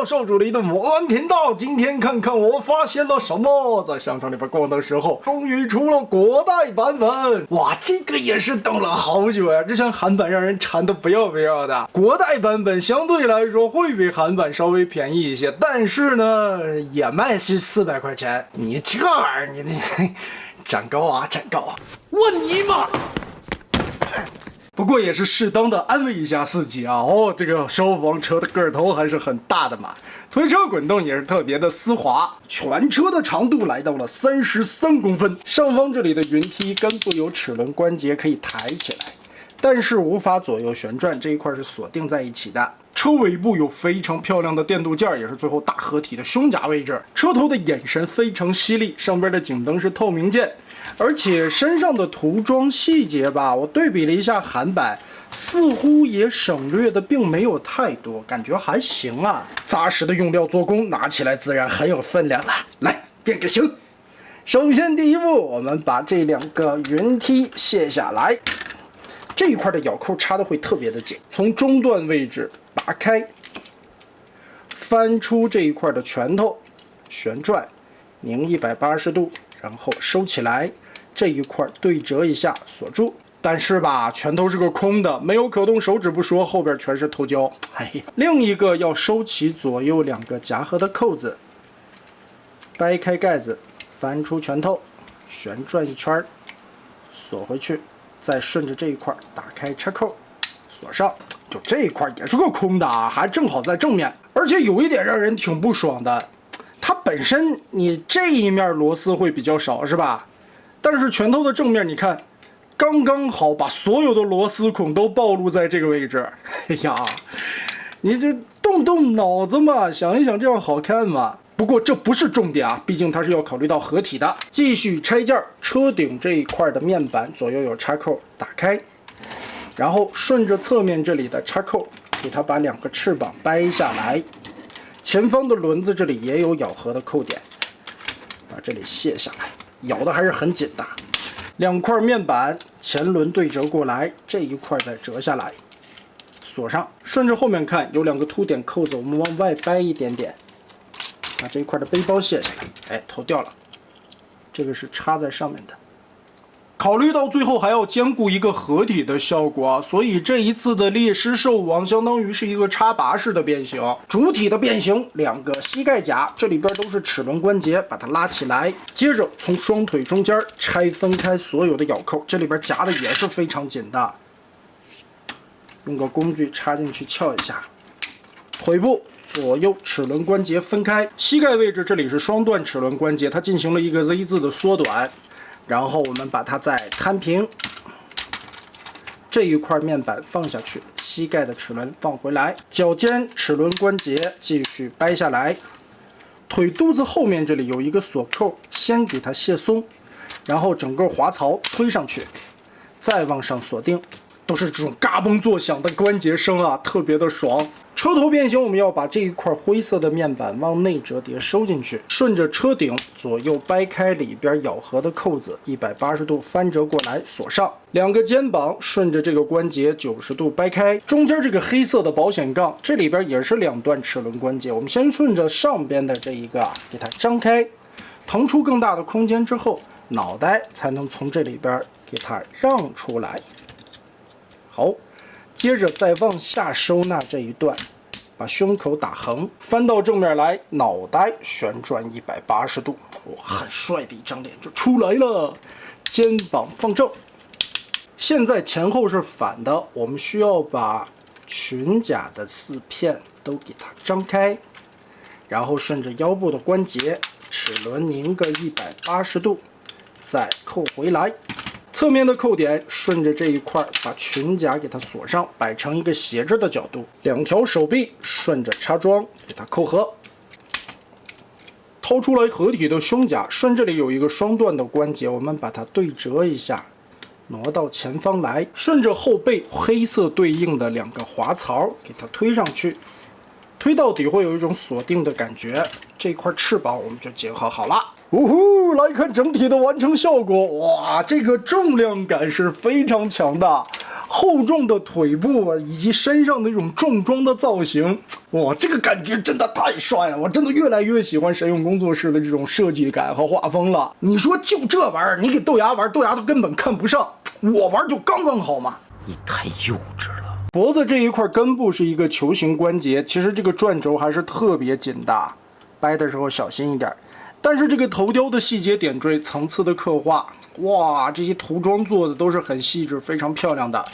到少主的移動魔玩頻道，今天看看我發現了什麼。在商場裡邊逛的時候，終於出了國代版本。哇，這個也是等了好久呀！之前韓版讓人饞得不要不要的，國代版本相對來說會比韓版稍微便宜一些，但是呢，也賣是400塊錢。你這玩意兒，你展高啊，展高啊！我尼玛！不過也是適当的安慰一下自己啊！哦，这個消防車的個頭還是很大的嘛，推車滾動也是特別的絲滑，全車的長度來到了33公分，上方這裡的雲梯根部有齒輪關節可以抬起來，但是無法左右旋轉，這一塊是鎖定在一起的。車尾部有非常漂亮的電鍍件，也是最後大合體的胸甲位置。車頭的眼神非常犀利，上邊的警燈是透明件，而且身上的涂裝細節吧，我对比了一下韓版，似乎也省略的并没有太多，感觉還行啊。扎實的用料做工，拿起來自然很有分量了。來，變個形。首先第一步，我們把這2個雲梯卸下來，這一塊的咬扣插的會特別的緊，從中段位置拔開，翻出這一塊的拳頭，旋轉，擰180度，然後收起來，這一塊對折一下，鎖住。但是吧，拳頭是個空的，沒有可動手指不說，後邊全是透膠。哎呀，另一個要收起左右2個夾合的扣子，掰開蓋子，翻出拳頭，旋轉一圈，鎖回去，再順着這一塊打開插扣，鎖上。就這一塊也是個空的啊，還正好在正面，而且有一點讓人挺不爽的，它本身你這一面螺絲會比較少是吧？但是拳頭的正面你看，剛剛好把所有的螺絲孔都暴露在這個位置。哎呀，你這動動腦子嘛，想一想這樣好看嘛。不過這不是重點啊，畢竟它是要考慮到合體的。繼續拆件，車頂這一塊的面板左右有插扣，打開。然後順着側面這裡的插扣，給它把2個翅膀掰下來，前方的輪子這裡也有咬合的扣點，把這裡卸下來，咬的還是很緊的。2塊面板前輪對折過來，這一塊再折下來，鎖上。順着後面看，有2個凸點扣子，我們往外掰一點點，把這一塊的背包卸下來，哎，頭掉了，這個是插在上面的。考慮到最後還要兼顧一個合體的效果啊，所以這一次的獵獅獸王相當於是一個插拔式的變形。主體的變形，2個膝蓋夾，這裡邊都是齒輪關節，把它拉起來，接着從雙腿中間拆分開所有的咬扣，這裡邊夾的也是非常緊的，用個工具插進去撬一下。腿部左右齒輪關節分開，膝蓋位置这裡是雙段齒輪關節，它進行了一個 Z 字的縮短。然後我們把它再攤平，這一塊面板放下去，膝蓋的齒輪放回來，腳尖齒輪關節繼續掰下來，腿肚子後面這裡有一個鎖扣，先給它卸鬆，然後整個滑槽推上去，再往上鎖定，都是這種嘎嘣作響的關節聲啊，特別的爽。車頭變形，我們要把這一塊灰色的面板往內折疊收進去，順着車頂左右掰開裡邊咬合的扣子，180度翻折過來鎖上。2個肩膀順着這個關節90度掰開，中間這個黑色的保險槓，這裡邊也是2段齒輪關節，我們先順着上邊的這一個給它張開，騰出更大的空間之後，腦袋才能從這裡邊給它讓出來。好。接着再往下收納這一段，把胸口打橫，翻到正面來，腦袋旋轉180度，哇，很帥的一張臉就出來了。肩膀放正，現在前後是反的，我們需要把裙甲的4片都給它張開，然後順着腰部的關節，齒輪擰個180度，再扣回來。側面的扣點順着這一塊把裙甲給它鎖上，擺成一個斜着的角度。2條手臂順着插樁給它扣合，掏出來合體的胸甲，順這裡有一個雙段的關節，我們把它對折一下，挪到前方來，順着後背黑色對應的2個滑槽給它推上去，推到底會有一種鎖定的感覺。這塊翅膀我們就結合好了。嗚呼！來看整體的完成效果，哇，這個重量感是非常強的，厚重的腿部以及身上的这种重装的造型，哇，这个感觉真的太帅了！我真的越来越喜欢神勇工作室的这种设計感和畫風了。你說就這玩意兒，你給豆芽玩，豆芽都根本看不上，我玩就剛剛好嘛。你太幼稚了。脖子這一塊根部是一個球形關節，其實這個轉軸還是特別緊的，掰的時候小心一點。但是這個頭雕的細節點綴、層次的刻畫，哇，這些塗裝做的都是很細緻、非常漂亮的。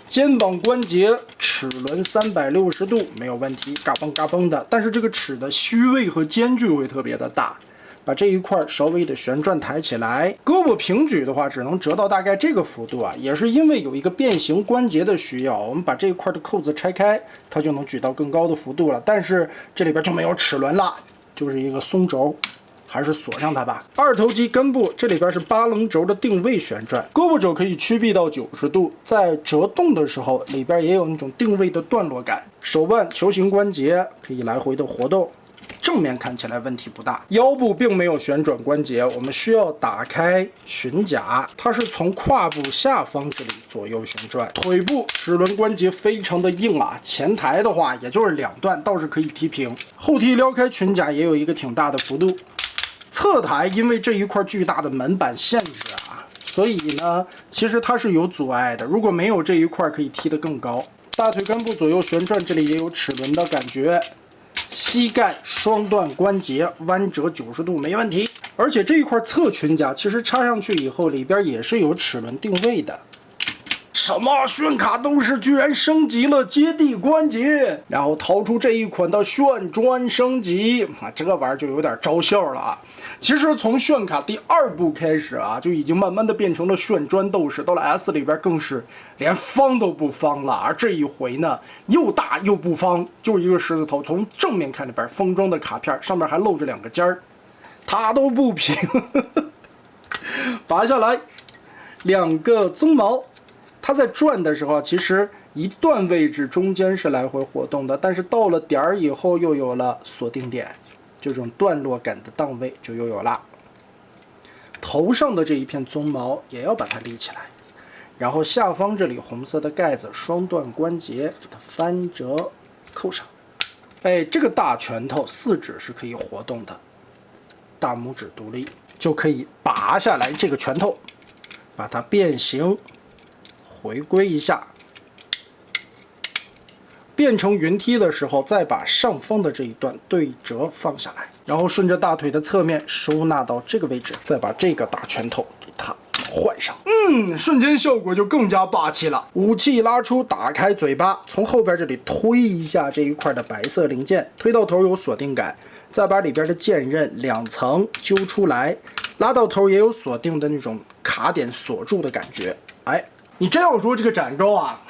肩膀關節齒輪360度沒有問題，嘎嘣嘎嘣的。但是這個齒的虛位和間距會特別的大，把這一塊稍微的旋轉抬起來。胳膊平舉的話，只能折到大概這個幅度啊，也是因為有一個變形關節的需要，我們把這一塊的扣子拆開，它就能舉到更高的幅度了。但是這裡邊就沒有齒輪了。就是一個鬆軸，還是鎖上它吧。二頭肌根部這裡邊是8稜軸的定位旋轉，胳膊肘可以曲臂到90度，在折動的時候裡邊也有那種定位的段落感。手腕球形關節可以來回的活動，正面看起來問題不大。腰部並沒有旋轉關節，我們需要打開裙甲，它是從胯部下方這裡左右旋轉。腿部齒輪關節非常的硬啊，前抬的話也就是2段，倒是可以踢平。後踢撩開裙甲也有一個挺大的幅度。側抬因為這一塊巨大的門板限制啊，所以呢其實它是有阻礙的，如果沒有這一塊可以踢得更高。大腿根部左右旋轉，這裡也有齒輪的感覺。膝蓋雙段關節彎折90度沒問題，而且這一塊側裙甲其實插上去以後，裡邊也是有齒輪定位的。什麼炫卡鬥士居然升級了接地關節，然後掏出這一款的旋轉升級啊，這個玩意兒就有點招笑了啊。其實從炫卡第2部開始啊，就已經慢慢的變成了旋轉鬥士，到了 S 裡邊更是連方都不方了。而這一回呢，又大又不方，就是一個獅子頭。從正面看裡邊封裝的卡片上面還露着2個尖兒，它都不平。拔下來2個鬃毛。它在轉的時候，其實一段位置中間是來回活動的，但是到了點兒以後又有了鎖定點，這種段落感的檔位就又有了。頭上的這一片鬃毛也要把它立起來，然後下方這裡紅色的蓋子雙段關節把它翻折扣上。哎，這個大拳頭4指是可以活動的，大拇指獨立就可以拔下來這個拳頭，把它變形。回歸一下，變成雲梯的時候，再把上方的這一段對折放下來，然後順着大腿的側面收納到這個位置，再把這個大拳頭給它換上。瞬間效果就更加霸氣了。武器拉出，打開嘴巴，從後邊這裡推一下這一塊的白色零件，推到頭有鎖定感，再把裡邊的劍刃2層揪出來，拉到頭也有鎖定的那種卡點鎖住的感覺。哎。你真要說這個展高啊，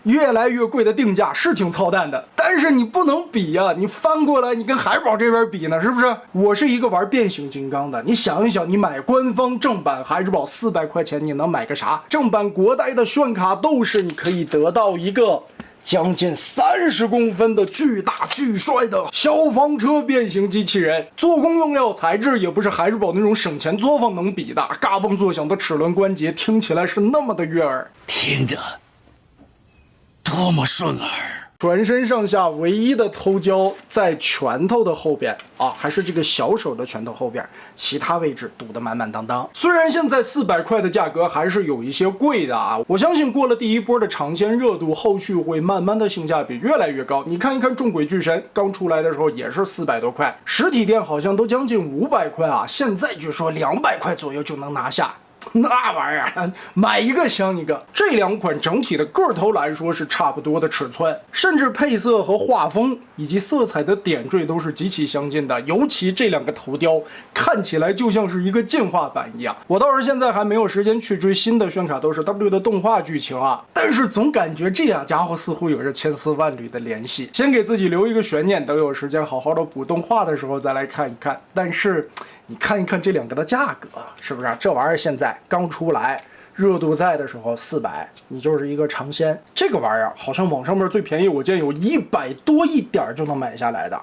越來越貴的定價是挺操蛋的，但是你不能比呀，你翻過來你跟海寶這邊比呢，是不是？我是一個玩變形金剛的，你想一想，你買官方正版海之寶400塊錢，你能買個啥？正版國代的炫卡鬥士，你可以得到一個將近30公分的巨大巨帥的消防車變形機器人，做工用料材質也不是海之寶那種省錢作坊能比的，嘎嘣作響的齒輪關節聽起來是那麼的悅耳，聽着多麼順耳。全身上下唯一的偷膠在拳頭的後邊啊，還是這個小手的拳頭後邊，其他位置堵得滿滿當當。雖然現在400塊的價格還是有一些貴的啊，我相信過了第一波的嘗鮮熱度，後續會慢慢的性價比越來越高。你看一看眾鬼巨神剛出來的時候也是400多塊，實體店好像都將近500塊啊，現在據說200塊左右就能拿下。那玩意兒買一個香一個。這2款整體的個頭來說是差不多的尺寸，甚至配色和畫風以及色彩的點綴都是極其相近的。尤其這2個頭雕看起來就像是一個進化版一樣。我倒是現在還沒有時間去追新的炫卡鬥士 W 的動畫劇情啊，但是總感覺這倆家伙似乎有着千絲萬縷的聯繫。先給自己留一個懸念，等有時間好好的補動畫的時候再來看一看。但是你看一看這2個的價格，是不是啊？這玩意兒現在剛出來熱度在的时候400，你就是一个尝鲜。这个玩意儿好像网上面最便宜，我见有100多一点就能买下来的，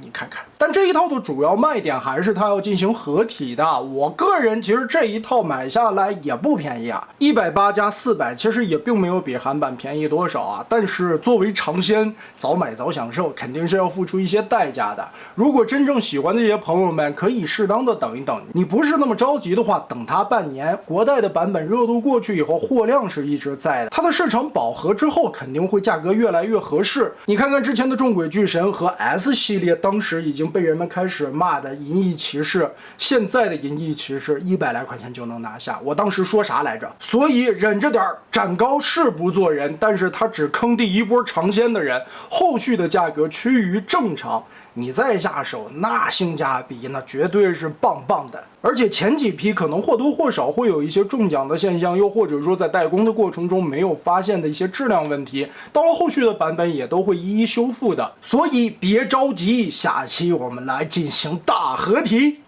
你看看。但这一套的主要卖点还是它要进行合体的。我个人其实这一套买下来也不便宜啊，180加400，其實也並沒有比韓版便宜多少啊。但是作為嘗鮮，早買早享受，肯定是要付出一些代價的。如果真正喜歡的這些朋友們，可以適當的等一等。你不是那麼着急的話，等它半年，國代的版本熱度過去以後，貨量是一直在的。它的市場飽和之後，肯定會價格越來越合適。你看看之前的眾軌巨神和 S 系列，當時已經被人們開始罵的銀翼騎士，現在的銀翼騎士100來塊錢就能拿下。我當時說啥來着？所以忍着點，斬高是不做人，但是他只坑第一波嘗鮮的人，後續的價格趨於正常，你再下手，那性價比那絕對是棒棒的。而且前幾批可能或多或少會有一些中獎的現象，又或者說在代工的過程中沒有發現的一些質量問題，到了後續的版本也都會一一修復的。所以別着急，下期我們來進行大合體。